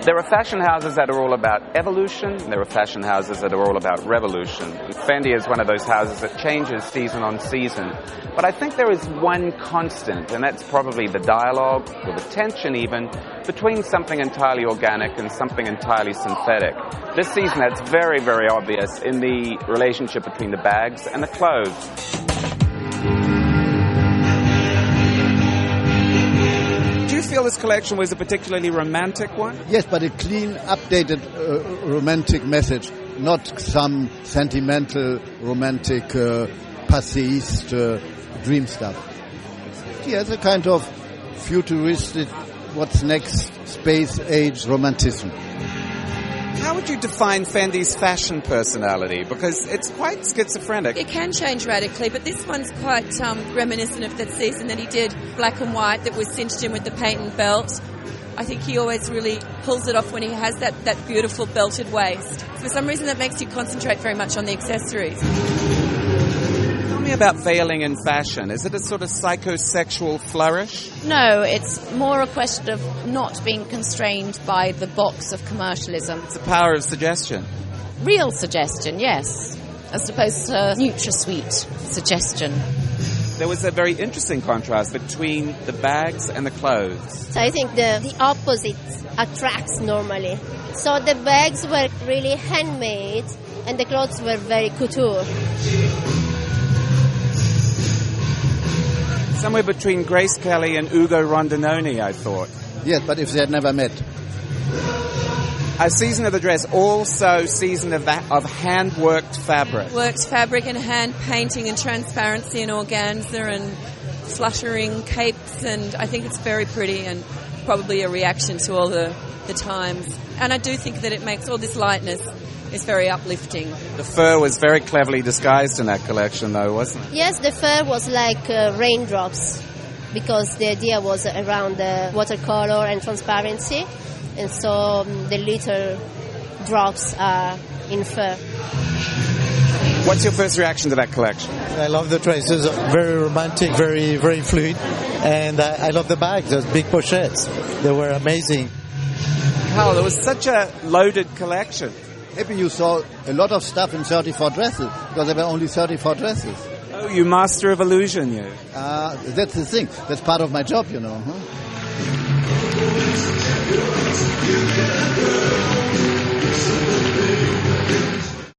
There are fashion houses that are all about evolution. There are fashion houses that are all about revolution. And Fendi is one of those houses that changes season on season. But I think there is one constant, and that's probably the dialogue, or the tension even, between something entirely organic and something entirely synthetic. This season that's very, very obvious in the relationship between the bags and the clothes. Do you feel this collection was a particularly romantic one? Yes, but a clean, updated romantic message, not some sentimental, romantic, passéist dream stuff. Yes, a kind of futuristic, what's next, space age romanticism. How would you define Fendi's fashion personality? Because it's quite schizophrenic. It can change radically, but this one's quite reminiscent of that season that he did black and white that was cinched in with the patent belt. I think he always really pulls it off when he has that beautiful belted waist. For some reason that makes you concentrate very much on the accessories. Tell me about veiling in fashion. Is it a sort of psychosexual flourish? No, it's more a question of not being constrained by the box of commercialism. It's the power of suggestion. Real suggestion, yes, as opposed to NutraSweet suggestion. There was a very interesting contrast between the bags and the clothes. So I think the opposite attracts normally. So the bags were really handmade and the clothes were very couture. Somewhere between Grace Kelly and Ugo Rondinone, I thought. Yes, but if they had never met. A season of the dress, also season of hand-worked fabric. Worked fabric and hand painting and transparency and organza and fluttering capes, and I think it's very pretty and probably a reaction to all the times. And I do think that it makes all this lightness is very uplifting. The fur was very cleverly disguised in that collection, though, wasn't it? Yes, the fur was like raindrops, because the idea was around the watercolor and transparency, and so the little drops are in fur. What's your first reaction to that collection? I love the traces, very romantic, very, very fluid, and I love the bags, those big pochettes. They were amazing. Carl, there was such a loaded collection. Maybe you saw a lot of stuff in 34 dresses, because there were only 34 dresses. Oh, you master of illusion, you. That's the thing. That's part of my job, you know. Huh?